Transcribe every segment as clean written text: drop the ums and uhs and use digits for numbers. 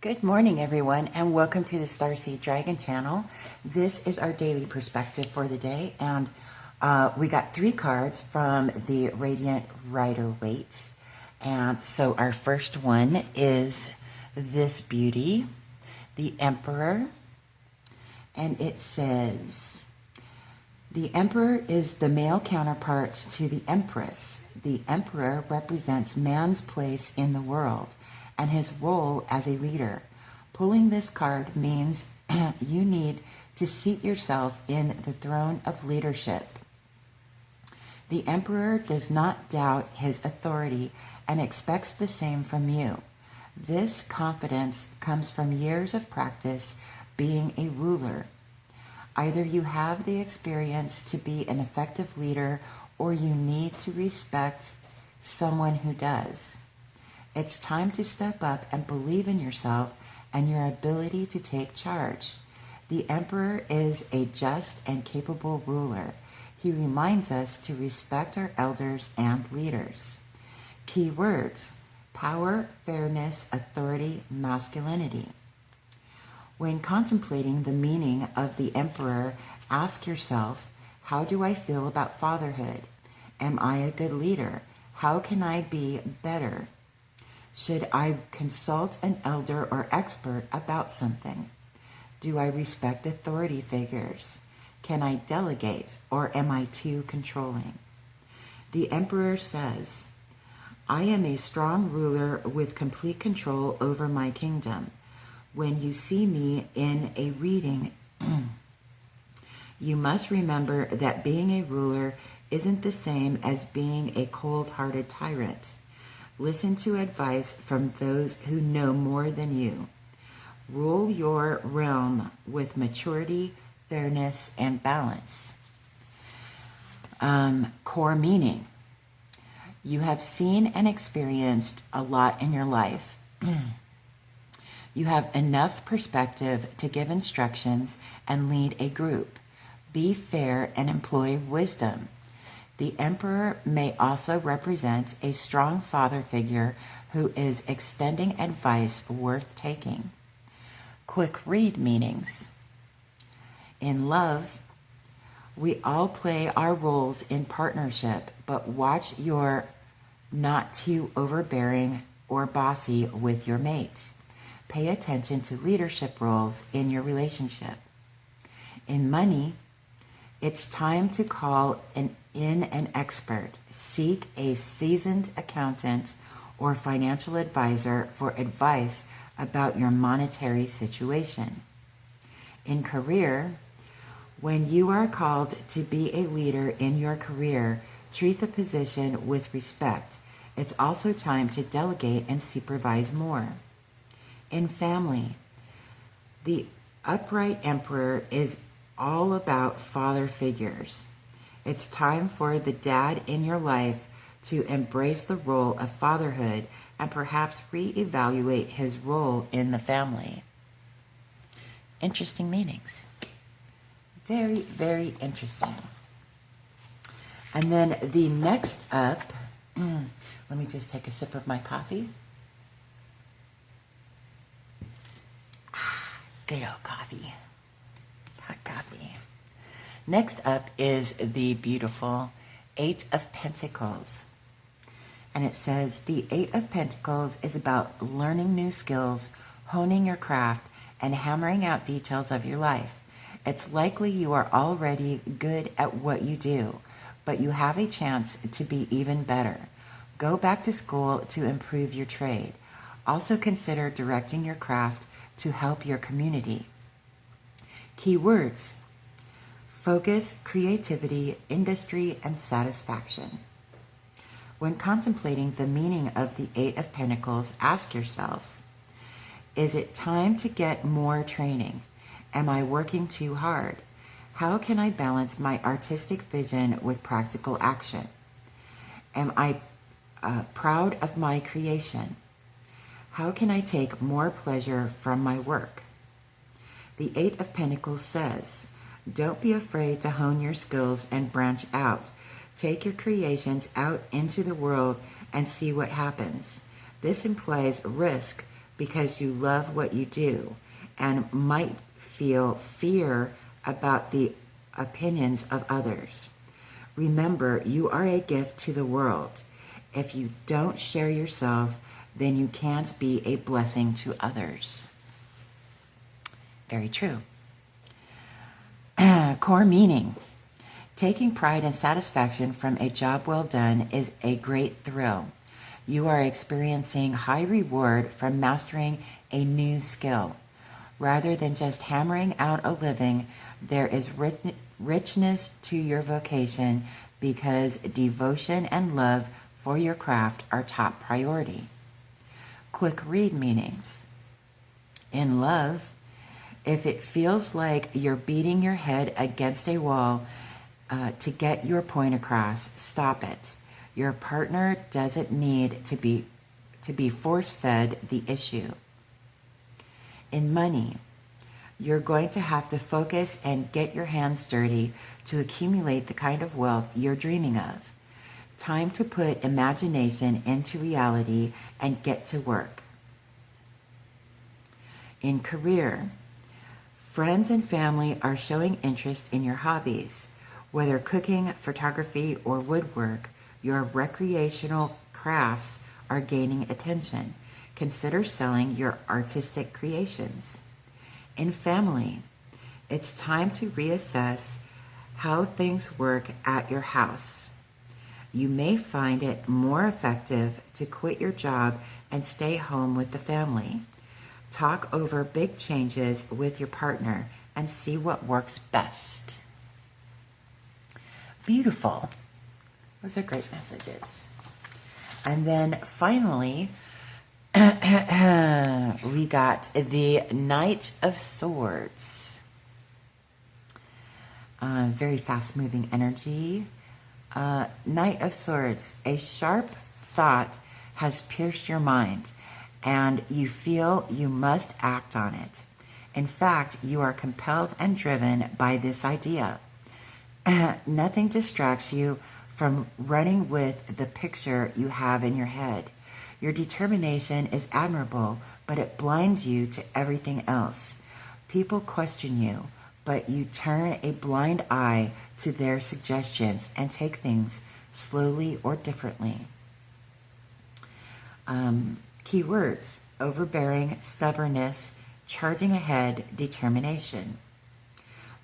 Good morning, everyone, and welcome to the Starseed Dragon channel. This is our daily perspective for the day, and we got 3 cards from the Radiant Rider-Waite. And so our first one is this beauty, the Emperor, and it says, the Emperor is the male counterpart to the Empress. The Emperor represents man's place in the world and his role as a leader. Pulling this card means you need to seat yourself in the throne of leadership. The Emperor does not doubt his authority and expects the same from you. This confidence comes from years of practice being a ruler. Either you have the experience to be an effective leader or you need to respect someone who does. It's time to step up and believe in yourself and your ability to take charge. The Emperor is a just and capable ruler. He reminds us to respect our elders and leaders. Key words: power, fairness, authority, masculinity. When contemplating the meaning of the Emperor, ask yourself, how do I feel about fatherhood? Am I a good leader? How can I be better? Should I consult an elder or expert about something? Do I respect authority figures? Can I delegate, or am I too controlling? The Emperor says, I am a strong ruler with complete control over my kingdom. When you see me in a reading, you must remember that being a ruler isn't the same as being a cold-hearted tyrant. Listen to advice from those who know more than you. Rule your realm with maturity, fairness, and balance. Core meaning. You have seen and experienced a lot in your life. You have enough perspective to give instructions and lead a group. Be fair and employ wisdom. The Emperor may also represent a strong father figure who is extending advice worth taking. Quick read meanings. In love, we all play our roles in partnership, but watch you're not too overbearing or bossy with your mate. Pay attention to leadership roles in your relationship. In money, it's time to call in an expert. Seek a seasoned accountant or financial advisor for advice about your monetary situation. In career, when you are called to be a leader in your career, treat the position with respect. It's also time to delegate and supervise more. In family, the upright Emperor is all about father figures. It's time for the dad in your life to embrace the role of fatherhood and perhaps reevaluate his role in the family. Interesting meanings. Very, very interesting. And then the next up, let me just take a sip of my coffee. Good old coffee. Hot coffee. Next up is the beautiful 8 of Pentacles. And it says, the 8 of Pentacles is about learning new skills, honing your craft, and hammering out details of your life. It's likely you are already good at what you do, but you have a chance to be even better. Go back to school to improve your trade. Also consider directing your craft to help your community. Key words: focus, creativity, industry, and satisfaction. When contemplating the meaning of the 8 of Pentacles, ask yourself, is it time to get more training? Am I working too hard? How can I balance my artistic vision with practical action? Am I proud of my creation? How can I take more pleasure from my work? The 8 of Pentacles says, don't be afraid to hone your skills and branch out. Take your creations out into the world and see what happens. This implies risk because you love what you do and might feel fear about the opinions of others. Remember, you are a gift to the world. If you don't share yourself, then you can't be a blessing to others. Very true. Core meaning. Taking pride and satisfaction from a job well done is a great thrill. You are experiencing high reward from mastering a new skill. Rather than just hammering out a living, there is richness to your vocation because devotion and love for your craft are top priority. Quick read meanings. In love, if it feels like you're beating your head against a wall to get your point across, stop it. Your partner doesn't need to be force-fed the issue. In money, you're going to have to focus and get your hands dirty to accumulate the kind of wealth you're dreaming of. Time to put imagination into reality and get to work. In career, friends and family are showing interest in your hobbies. Whether cooking, photography, or woodwork, your recreational crafts are gaining attention. Consider selling your artistic creations. In family, it's time to reassess how things work at your house. You may find it more effective to quit your job and stay home with the family. Talk over big changes with your partner and see what works best. Beautiful. Those are great messages. And then finally, we got the Knight of Swords. Very fast-moving energy. Knight of Swords. A sharp thought has pierced your mind, and you feel you must act on it. In fact, you are compelled and driven by this idea. Nothing distracts you from running with the picture you have in your head. Your determination is admirable, but it blinds you to everything else. People question you, but you turn a blind eye to their suggestions and take things slowly or differently. Key words: overbearing, stubbornness, charging ahead, determination.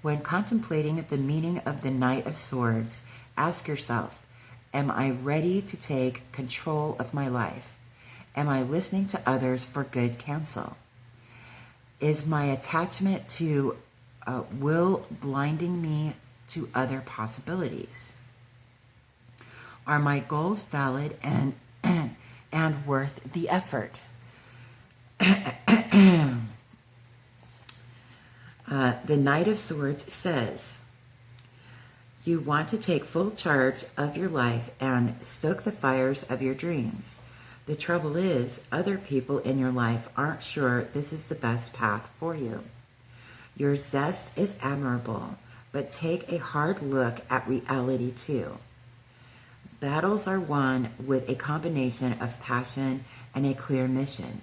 When contemplating the meaning of the Knight of Swords, ask yourself, am I ready to take control of my life? Am I listening to others for good counsel? Is my attachment to will blinding me to other possibilities? Are my goals valid and worth the effort? The Knight of Swords says, you want to take full charge of your life and stoke the fires of your dreams. The trouble is, other people in your life aren't sure this is the best path for you. Your zest is admirable, but take a hard look at reality too. Battles are won with a combination of passion and a clear mission.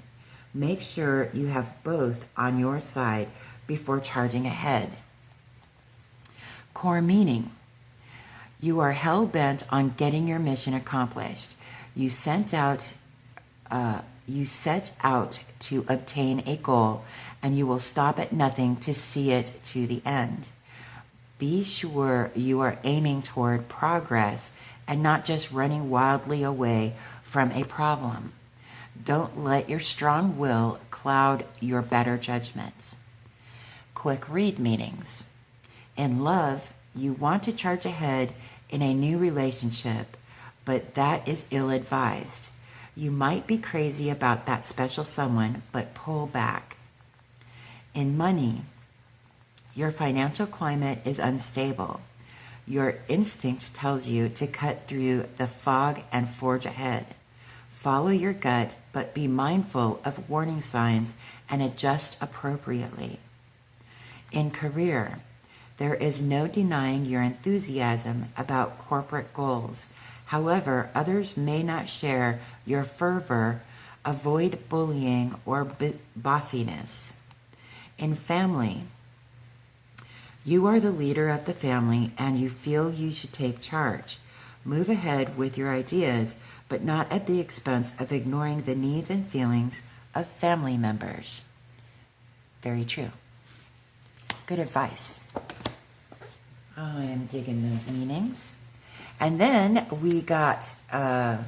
Make sure you have both on your side before charging ahead. Core meaning. You are hell-bent on getting your mission accomplished. You set out to obtain a goal, and you will stop at nothing to see it to the end. Be sure you are aiming toward progress and not just running wildly away from a problem. Don't let your strong will cloud your better judgment. Quick read meanings. In love, you want to charge ahead in a new relationship, but that is ill-advised. You might be crazy about that special someone, but pull back. In money, your financial climate is unstable. Your instinct tells you to cut through the fog and forge ahead. Follow your gut, but be mindful of warning signs and adjust appropriately. In career, there is no denying your enthusiasm about corporate goals. However, others may not share your fervor Avoid bullying or bossiness. In family, you are the leader of the family and you feel you should take charge. Move ahead with your ideas, but not at the expense of ignoring the needs and feelings of family members. Very true. Good advice. I am digging those meanings. And then we got a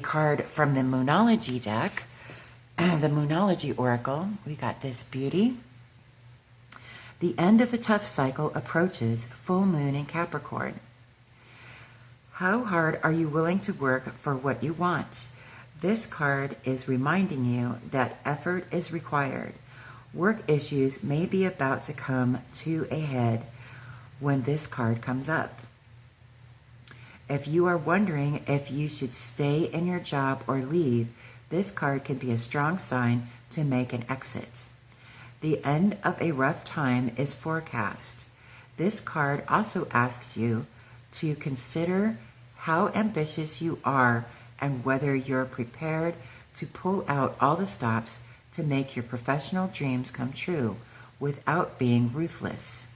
card from the Monology deck, the Monology Oracle. We got this beauty. The end of a tough cycle approaches, full moon in Capricorn. How hard are you willing to work for what you want? This card is reminding you that effort is required. Work issues may be about to come to a head when this card comes up. If you are wondering if you should stay in your job or leave, this card can be a strong sign to make an exit. The end of a rough time is forecast. This card also asks you to consider how ambitious you are and whether you're prepared to pull out all the stops to make your professional dreams come true without being ruthless.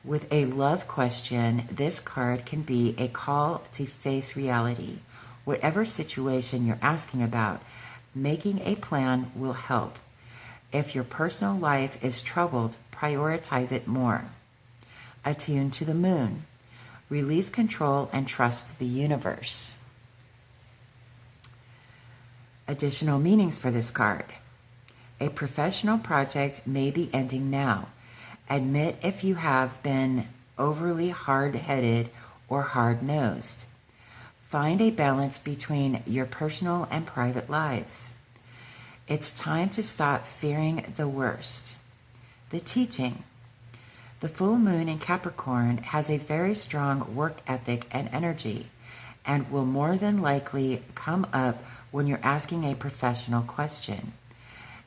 With a love question, this card can be a call to face reality. Whatever situation you're asking about, making a plan will help. If your personal life is troubled, prioritize it more. Attune to the moon. Release control and trust the universe. Additional meanings for this card. A professional project may be ending now. Admit if you have been overly hard-headed or hard-nosed. Find a balance between your personal and private lives. It's time to stop fearing the worst. The teaching. The full moon in Capricorn has a very strong work ethic and energy and will more than likely come up when you're asking a professional question.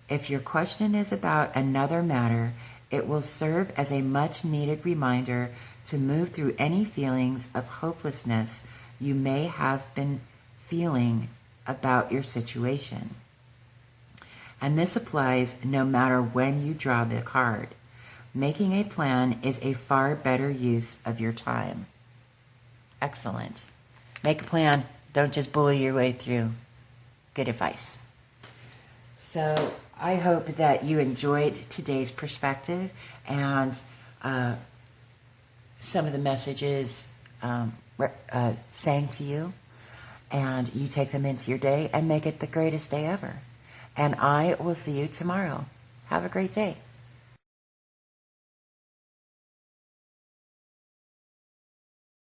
If your question is about another matter, it will serve as a much-needed reminder to move through any feelings of hopelessness you may have been feeling about your situation. And this applies no matter when you draw the card. Making a plan is a far better use of your time. Excellent. Make a plan. Don't just bully your way through. Good advice. So I hope that you enjoyed today's perspective and some of the messages saying to you, and you take them into your day and make it the greatest day ever. And I will see you tomorrow. Have a great day.